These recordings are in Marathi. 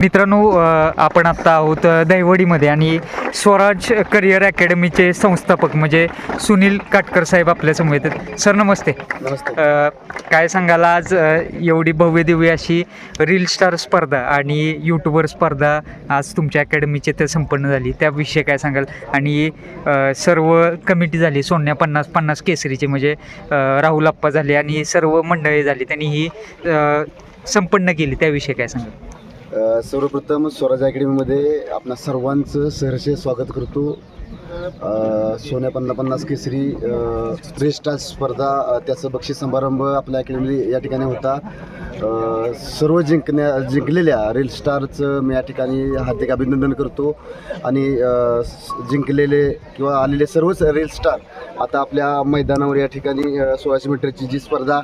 मित्रांनो, आपण आत्ता आहोत दहिवडीमध्ये आणि स्वराज करिअर अकॅडमीचे संस्थापक म्हणजे सुनील काटकर साहेब आपल्यासमोर येतात. सर नमस्ते. नमस्ते. काय सांगाल आज एवढी भव्य दिव्य अशी रील स्टार स्पर्धा आणि यूट्यूबर स्पर्धा आज तुमच्या अकॅडमीचे ते संपन्न झाली, त्याविषयी काय सांगाल? आणि सर्व कमिटी झाली सोन्या 50-50 केसरीचे म्हणजे राहुल आप्पा झाले आणि सर्व मंडळी झाली, त्यांनी ही संपन्न केली, त्याविषयी काय सांगाल? सर्वप्रथम स्वराज अकॅडमीमध्ये आपणा सर्वांचं सहर्ष स्वागत करतो. सोन्या 50-50 केसरी रील स्टार स्पर्धा त्याचं बक्षीस समारंभ आपल्या अकॅडमी या ठिकाणी होता. सर्व जिंकलेल्या रील स्टारचं मी या ठिकाणी हार्दिक अभिनंदन करतो. आणि जिंकलेले किंवा आलेले सर्वच रील स्टार आता आपल्या मैदानावर या ठिकाणी 1600 मीटरची जी स्पर्धा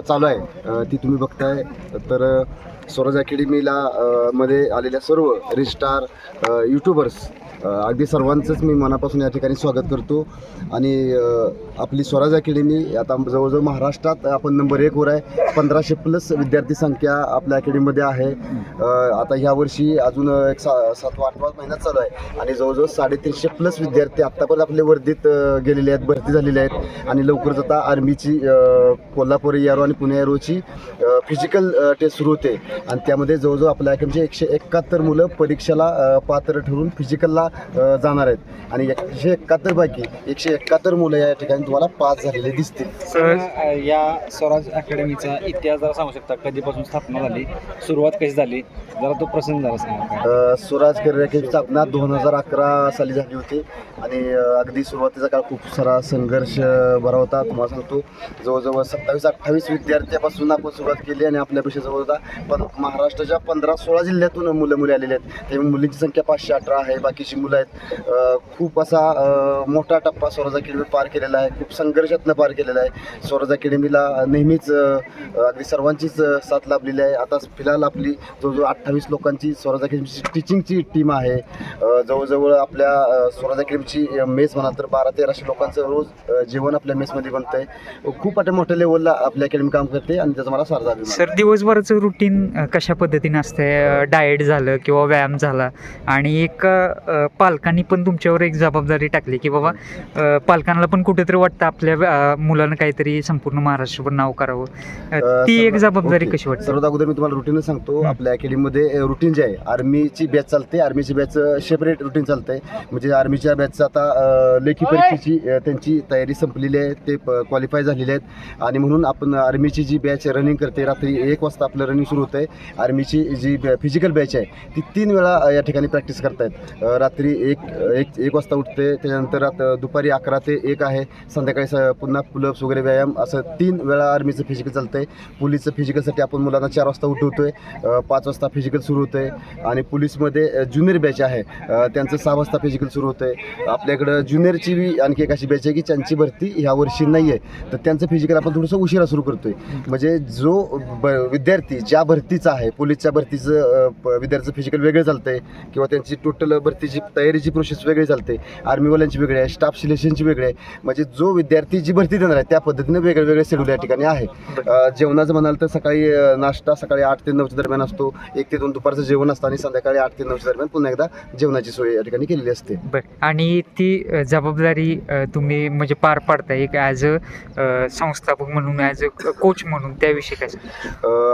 चालू आहे ती तुम्ही बघताय. तर स्वराज अकॅडमीला मध्ये आलेल्या सर्व रील स्टार यूट्यूबर्स अगदी सर्वांचंच मी मनापासून या ठिकाणी स्वागत करतो. आणि आपली स्वराज अकॅडमी आता जवळजवळ महाराष्ट्रात आपण नंबर 1 वर आहे. 1500+ विद्यार्थी संख्या आपल्या अकॅडमीमध्ये आहे. आता ह्या वर्षी अजून एक 7वा-8वा महिना चालू आहे आणि जवळजवळ 350+ विद्यार्थी आत्तापर्यंत आपले वर्धित गेलेले आहेत, भरती झालेले आहेत. आणि लवकरच आता आर्मीची कोल्हापूर एआरओ आणि पुणे एआरओची फिजिकल टेस्ट सुरू होते आणि त्यामध्ये जवळजवळ आपल्या अकॅडमीचे 171 मुलं परीक्षेला पात्र ठरून फिजिकलला जाणार आहेत आणि 171 पैकी 171 मुलं या ठिकाणी तुम्हाला पास झालेले दिसतील. सर, या स्वराज अकॅडमीचा इतिहास जरा सांगू शकता? कधीपासून स्थापना झाली, सुरुवात कशी झाली, जरा तो प्रसंग जरा सांगा. स्वराज करिअर अकॅडमीची स्थापना 2011 साली झाली होती आणि अगदी सुरुवातीचा काळ खूप सारा संघर्ष बरा होता. तुम्हाला सांगतो जवळजवळ 27-28 विद्यार्थ्यापासून आपण सुरुवात केली आणि आपल्यापेक्षा जवळ होता. पण महाराष्ट्राच्या 15-16 जिल्ह्यातून मुलं आलेले आहेत. त्यामुळे मुलींची संख्या 518 आहे, बाकीची मुलं आहेत. खूप असा मोठा टप्पा स्वराज अकॅडमी पार केलेला आहे, खूप संघर्षातनं पार केलेला आहे. स्वराज अकॅडमीला नेहमीच अगदी सर्वांचीच साथ लाभलेली आहे. आता फिलहाल आपली जवळजवळ 28 लोकांची स्वराज अकॅडमीची टीचिंगची टीम आहे. जवळजवळ आपल्या स्वराज अकॅडमीची मेस म्हणा तर 1200-1300 लोकांचं रोज जेवण आपल्या मेसमध्ये बनतं आहे. खूप मोठ्या लेवलला आपल्या अकॅडमी काम करते आणि त्याचा मला सारखा अभिमान. सर, दिवसभराचं रुटीन कशा पद्धतीने असतंय? डाएट झालं किंवा व्यायाम झाला आणि एक पालकांनी पण तुमच्यावर एक जबाबदारी टाकली की बाबा पालकांना पण कुठेतरी वाटतं आपल्या मुलानं काहीतरी संपूर्ण महाराष्ट्रभर नाव करावं, ती एक जबाबदारी कशी वाटते? सर्वात अगोदर मी तुम्हाला रुटीन सांगतो. आपल्या अकॅडमीमध्ये रुटीन जे आहे, आर्मीची बॅच चालते. आर्मीची बॅच सेपरेट रुटीन चालतंय. म्हणजे आर्मीच्या बॅचचं आता लेखी परीक्षेची त्यांची तयारी संपलेली आहे, ते क्वालिफाय झालेले आहेत आणि म्हणून आपण आर्मीची जी बॅच रनिंग करते, रात्री 1 वाजता आपलं रनिंग सुरू होतं आहे. आर्मीची जी फिजिकल बॅच आहे ती 3 वेळा या ठिकाणी प्रॅक्टिस करतायत. रात्री एक वाजता उठते, त्याच्यानंतर दुपारी 11 ते 1 आहे, संध्याकाळी पुन्हा पुलअप्स वगैरे व्यायाम, असं 3 वेळा आर्मीचं फिजिकल चालतं आहे. पोलीसचं फिजिकलसाठी आपण मुलांना 4 वाजता उठवतो आहे, 5 वाजता फिजिकल सुरू होतं आहे. आणि पोलीसमध्ये ज्युनियर बॅच आहे, त्यांचं 6 वाजता फिजिकल सुरू होतं आहे. आपल्याकडं ज्युनियरची बी आणखी एक अशी बॅच आहे की त्यांची भरती ह्या वर्षी नाही आहे, तर त्यांचं फिजिकल आपण थोडंसं उशिरा सुरू करतो आहे. म्हणजे जो विद्यार्थी ज्या भरतीचा आहे, पोलीसच्या भरतीचं विद्यार्थ्याचं फिजिकल वेगळं चालतं आहे किंवा त्यांची टोटल भरतीची तयारीची प्रोसेस वेगळी चालते. आर्मीवाल्यांची वेगळी आहे, स्टाफ सिलेक्शनची वेगळी आहे. म्हणजे जो विद्यार्थी जी भरती देणार आहे त्या पद्धतीने वेगळे शेड्यूल या ठिकाणी आहे. जेवणाचं म्हणाल तर सकाळी नाश्ता सकाळी 8 ते 9 दरम्यान असतो, 1 ते 2 दुपारचं जेवण असतं आणि संध्याकाळी 8 ते 9 दरम्यान पुन्हा एकदा जेवणाची सोय या ठिकाणी केलेली असते. बरं, आणि ती जबाबदारी तुम्ही म्हणजे पार पाडताय एक ॲज अ संस्थापक म्हणून, ॲज अ कोच म्हणून, त्याविषयी काय?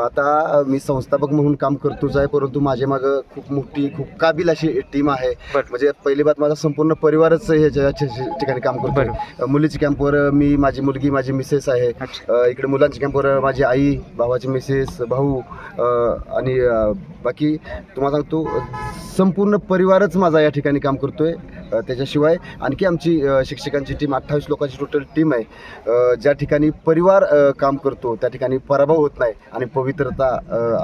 आता मी संस्थापक म्हणून काम करतोच आहे, परंतु माझ्या मागं खूप मोठी खूप काबिल अशी टीम आहे. म्हणजे पहिली बात माझा संपूर्ण परिवारच ह्याच्या ठिकाणी काम करतो. मुलीच्या कॅम्पवर मी, माझी मुलगी, माझी मिसेस आहे. इकडे मुलांच्या कॅम्पवर माझी आई, भावाची मिसेस, भाऊ आणि बाकी तुम्हाला सांगतो संपूर्ण परिवारच माझा या ठिकाणी काम करतोय. त्याच्याशिवाय आणखी आमची शिक्षकांची टीम 28 लोकांची टोटल टीम आहे. ज्या ठिकाणी परिवार काम करतो त्या ठिकाणी पराभव होत नाही आणि पवित्रता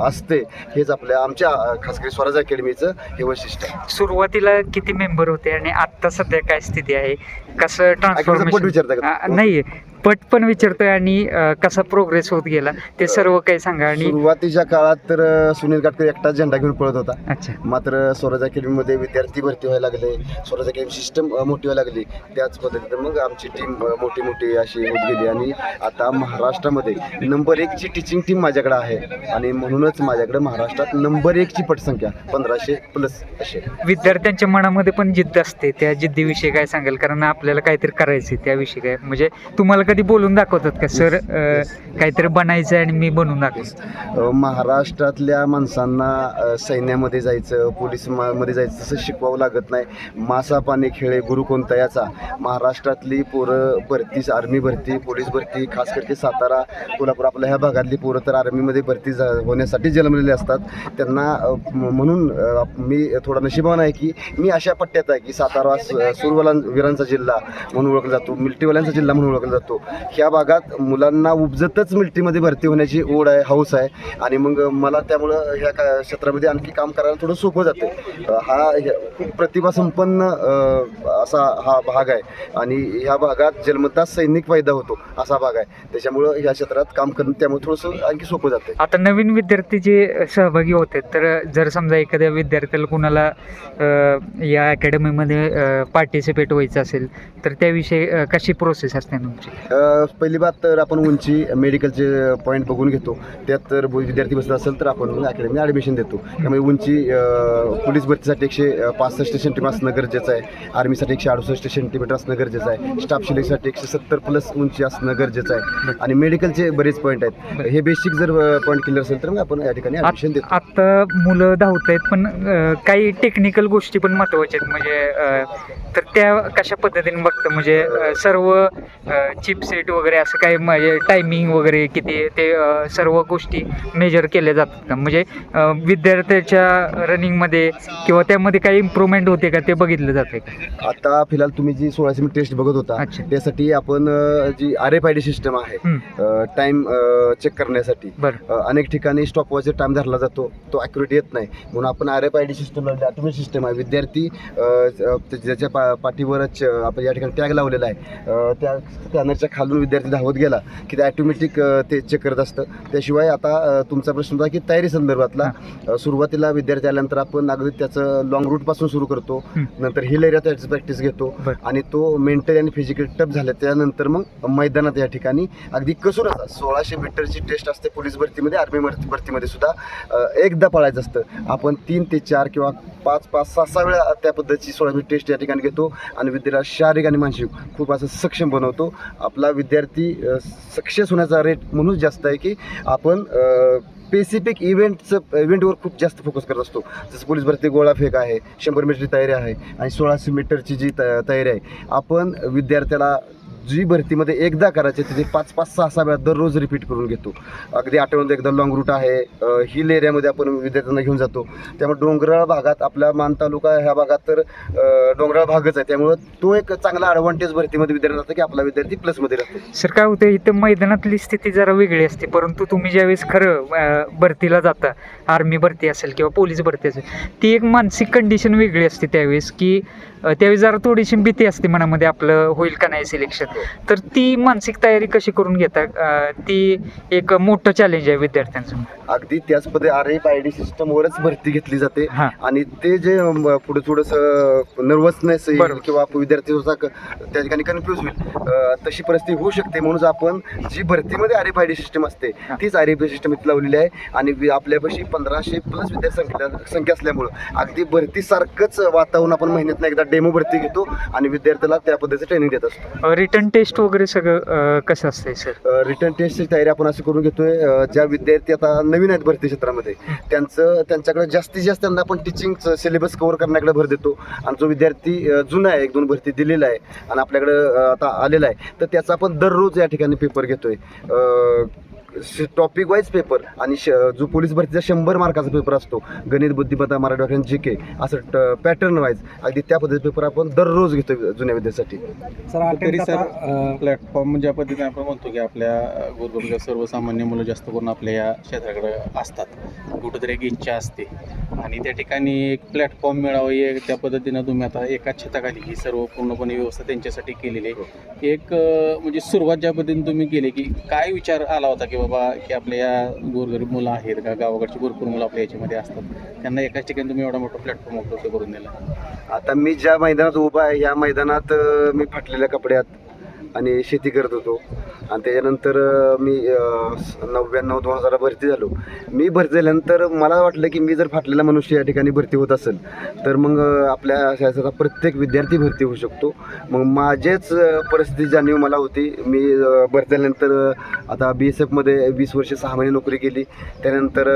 असते. हेच आमच्या खास करून स्वराज अकॅडमीचं हे वैशिष्ट्य आहे. सुरुवातीला किती मेंबर होते आणि आत्ता सध्या काय स्थिती आहे? कसं ट्रान्सफॉर्मेशन? विचारता नाही, पट पण विचारतोय आणि कसा प्रोग्रेस होत गेला ते सर्व काही सांगा. आणि सुरुवातीच्या काळात तर सुनील काटकर एकटाच झेंडा घेऊन पळत होता. अच्छा. मात्र स्वराज अकॅडमीमध्ये विद्यार्थी भरती व्हायला लागले, स्वराज अकॅडमी सिस्टम मोठी व्हायला लागली. त्याच पद्धतीनं मग आमची टीम मोठी मोठी अशी होत गेली आणि आता महाराष्ट्रामध्ये नंबर 1ची टीचिंग टीम माझ्याकडे आहे आणि म्हणूनच माझ्याकडे महाराष्ट्रात नंबर 1ची पटसंख्या 1500+ अशी आहे. विद्यार्थ्यांच्या मनामध्ये पण जिद्द असते, त्या जिद्दीविषयी काय सांगाल? कारण आपल्याला काहीतरी करायचं त्याविषयी काय, म्हणजे तुम्हाला कधी बोलून दाखवतात का सर काहीतरी बनायचं आणि मी बनवून दाखवतो? महाराष्ट्रातल्या माणसांना सैन्यामध्ये जायचं, मध्ये जायचं तसं शिकवावं लागत नाही. मासा पाणी खेळे गुरु कोणता याचा. महाराष्ट्रातली पोरं भरती, आर्मी भरती, पोलीस भरती, खास करके सातारा, कोल्हापूर आपल्या ह्या भागातली पोरं तर आर्मीमध्ये भरती होण्यासाठी जन्मलेले असतात. त्यांना म्हणून मी थोडा नशिबान आहे की मी अशा पट्ट्यात आहे की सातारा वीरांचा जिल्हा म्हणून ओळखला जातो, मिलिटरीवाल्यांचा जिल्हा म्हणून ओळखला जातो. ह्या भागात मुलांना उपजतच मिलिटरीमध्ये भरती होण्याची ओढ आहे, हौस आहे आणि मग मला त्यामुळं ह्या क्षेत्रामध्ये आणखी काम करायला थोडं सोपं जाते. हा खूप प्रतिभासंपन्न असा हा भाग आहे आणि ह्या भागात जन्मतः सैनिक फायदा होतो असा भाग आहे. त्याच्यामुळं ह्या क्षेत्रात काम करणं त्यामुळे थोडंसं आणखी सोपं जाते. आता नवीन विद्यार्थी जे सहभागी होते, तर जर समजा एखाद्या विद्यार्थ्याला कुणाला या अकॅडमीमध्ये पार्टिसिपेट व्हायचं असेल तर त्याविषयी कशी प्रोसेस असते तुमची? पहिली बात तर आपण उंची मेडिकलचे पॉईंट बघून घेतो. त्यात तर विद्यार्थी बसला असेल तर आपण अकॅडमी ॲडमिशन देतो. त्यामुळे उंची पोलीस भरतीसाठी 165 सेंटीमीटर असणं गरजेचं आहे, आर्मीसाठी 168 सेंटीमीटर असणं गरजेचं आहे, स्टाफ सिलेक्शनसाठी 170+ उंची असणं गरजेचं आहे आणि मेडिकलचे बरेच पॉईंट आहेत. हे बेसिक जर पॉईंट क्लिअर असेल तर मग आपण या ठिकाणी ॲडमिशन देतो. आता मुलं धावत आहेत पण काही टेक्निकल गोष्टी पण महत्त्वाच्या आहेत, म्हणजे तर त्या कशा पद्धतीने बघतं, म्हणजे सर्व चिपसेट वगैरे असं काही म्हणजे टायमिंग वगैरे किती ते सर्व गोष्टी मेजर केल्या जातात का? म्हणजे विद्यार्थ्याच्या रनिंगमध्ये किंवा त्यामध्ये काही इम्प्रूव्हमेंट होते का ते बघितलं जाते का? आता फिलहाल तुम्ही जी 1600 टेस्ट बघत होता अच्छा. त्यासाठी आपण जी RFID सिस्टम आहे टाइम चेक करण्यासाठी अनेक ठिकाणी स्टॉपवॉच टाइम धरला जातो, तो ॲक्युरेट येत नाही म्हणून आपण RFID सिस्टम ऑटोमॅटिक सिस्टम आहे. विद्यार्थी ज्याच्या पाठीवरच आपण या ठिकाणी टॅग लावलेला आहे, त्या स्कॅनरच्या खालून विद्यार्थी धावत गेला की ते ॲटोमॅटिक ते चेक करत असतं. त्याशिवाय आता तुमचा प्रश्न होता की तयारी संदर्भातला, सुरुवातीला विद्यार्थी आल्यानंतर आपण अगदी त्याचं लॉंग रूटपासून सुरू करतो, नंतर हिल एरिया त्याची प्रॅक्टिस घेतो आणि तो मेंटली आणि फिजिकली टफ झाला त्यानंतर मग मैदानात या ठिकाणी अगदी कसून 1600 मीटरची टेस्ट असते पोलीस भरतीमध्ये, आर्मी भरतीमध्ये सुद्धा एकदा पळायचं असतं. आपण 3 ते 4 किंवा 5-6 वेळा त्या पद्धतीची 1600 टेस्ट या ठिकाणी घेतो आणि विद्यार्थ्याला शारीरिक आणि मानसिक खूप असं सक्षम बनवतो. आपला विद्यार्थी सक्सेस होण्याचा रेट म्हणून जास्त आहे की आपण स्पेसिफिक इव्हेंटवर खूप जास्त फोकस करत असतो. जसं पोलीस भरती गोळा फेक आहे, 100 मीटरची तयारी आहे आणि 1600 मीटरची जी तयारी आहे, आपण विद्यार्थ्याला जी भरतीमध्ये एकदा करायची तिथे 5-6 वेळा दररोज रिपीट करून घेतो. अगदी आठवड्यात एकदा लॉंग रूट आहे, हिल एरियामध्ये आपण विद्यार्थ्यांना घेऊन जातो. त्यामुळे डोंगराळ भागात आपला मान तालुका ह्या भागात तर डोंगराळ भागच आहे, त्यामुळं तो एक चांगला ॲडव्हान्टेज भरतीमध्ये विद्यार्थी असतो की आपला विद्यार्थी प्लसमध्ये राहतो. सर काय होतं, इथं मैदानातली स्थिती जरा वेगळी असते, परंतु तुम्ही ज्यावेळेस खरं भरतीला जाता, आर्मी भरती असेल किंवा पोलीस भरती असेल, ती एक मानसिक कंडिशन वेगळी असते त्यावेळेस की त्यावेळेस जरा थोडीशी भीती असते मनामध्ये, आपलं होईल का नाही सिलेक्शन. तर ती मानसिक तयारी कशी करून घेता, ती एक मोठं चॅलेंज आहे विद्यार्थ्यांचं. अगदी त्याच पद्धती RFID सिस्टमवरच भरती घेतली जाते आणि ते जे पुढे थोडंसं नर्वसनेस किंवा विद्यार्थी त्या ठिकाणी कन्फ्यूज होईल तशी परिस्थिती होऊ शकते. म्हणून आपण जी भरतीमध्ये RFID सिस्टम असते तीच RFID सिस्टम इथं लावलेली आहे आणि आपल्यापाशी 1500+ विद्यार्थी संख्या असल्यामुळं अगदी भरतीसारखंच वातावरण आपण महिन्यातनं एकदा डेमो भरती घेतो आणि विद्यार्थ्याला त्या पद्धतीचं ट्रेनिंग देत असतो. रिटर्न टेस्ट वगैरे सगळं कसं असतंय सर? रिटर्न टेस्टची तयारी आपण असं करून घेतोय, ज्या विद्यार्थी आता नवीन आहेत भरती क्षेत्रामध्ये त्यांच्याकडे जास्तीत जास्त त्यांना आपण टीचिंगचं सिलेबस कव्हर करण्याकडे भर देतो आणि जो विद्यार्थी जुना आहे, 1-2 भरती दिलेला आहे आणि आपल्याकडं आता आलेला आहे तर त्याचा आपण दररोज या ठिकाणी पेपर घेतोय. टॉपिक वाईज पेपर आणि जो पोलीस भरतीचा 100 मार्काचा पेपर असतो, गणित, बुद्धिमत्ता, मराठी व्याकरण, GK, असं पॅटर्न वाईज अगदी त्या पद्धतीचा पेपर आपण दररोज घेतो जुन्या विद्यार्थ्यासाठी. सर तरी attempt सर आता, प्लॅटफॉर्म म्हणजे ज्या पद्धतीने आपण म्हणतो की आपल्या गोरगरीब सर्वसामान्य मुलं जास्त करून आपल्या या क्षेत्राकडे असतात, कुठंतरी एक इच्छा असते आणि त्या ठिकाणी एक प्लॅटफॉर्म मिळावं त्या पद्धतीनं तुम्ही आता एकाच छताखाली ही सर्व पूर्णपणे व्यवस्था त्यांच्यासाठी केलेली आहे. एक म्हणजे सुरुवात ज्या पद्धतीने तुम्ही केली की काय विचार आला होता की बाबा की आपल्या या गोरगरीब मुलं आहेत का, गावाकडची भरपूर मुलं आपल्या याच्यामध्ये असतात, त्यांना एकाच ठिकाणी तुम्ही एवढा मोठा प्लॅटफॉर्म उपलब्ध करून दिला? आता मी ज्या मैदानात उभा आहे या मैदानात मी फाटलेल्या कपड्यात आणि शेती करत होतो आणि त्याच्यानंतर मी 99-2000 भरती झालो. मी भरती झाल्यानंतर मला वाटलं की मी जर फाटलेला मनुष्य या ठिकाणी भरती होत असेल तर मग आपल्या शाळेचा प्रत्येक विद्यार्थी भरती होऊ शकतो. मग माझेच परिस्थिती जाणीव मला होती. मी भरती झाल्यानंतर आता BSFमध्ये 20 वर्ष 6 महिने नोकरी केली. त्यानंतर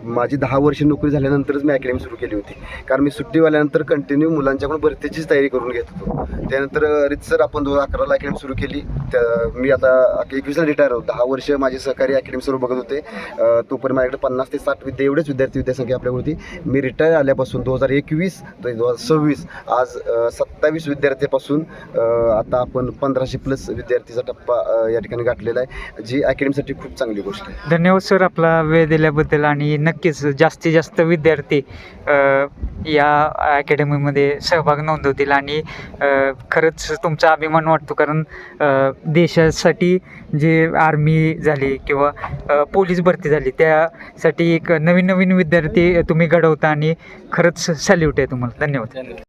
माझी 10 वर्ष नोकरी झाल्यानंतरच मी अकॅडमी सुरू केली होती, कारण मी सुट्टीवाल्यानंतर कंटिन्यू मुलांच्याकडून भरतीचीच तयारी करून घेत होतो. त्यानंतर रितसर आपण 2011ला अकॅडमी सुरू केली. मी आता 21ला रिटायर होतो. 10 वर्ष माझे सहकारी अकॅडमी सर्व बघत होते. तोपर्यंत माझ्याकडे 50 ते 60 एवढेच विद्यार्थी आपल्याकडे होती. मी रिटायर आल्यापासून 2021 ते 2026 आज 27 विद्यार्थ्यापासून आता आपण 1500+ विद्यार्थीचा टप्पा या ठिकाणी गाठलेला आहे, जी अकॅडमीसाठी खूप चांगली गोष्ट आहे. धन्यवाद सर आपला वेळ दिल्याबद्दल. आणि नक्कीच जास्तीत जास्त विद्यार्थी या अकॅडमीमध्ये सहभाग नोंदवतील आणि खरंच तुमचा अभिमान वाटतो, कारण देशासाठी जे आर्मी झाली किंवा पोलीस भरती झाली त्यासाठी एक नवीन नवीन विद्यार्थी तुम्ही घडवता आणि खरंच सॅल्यूट आहे तुम्हाला. धन्यवाद.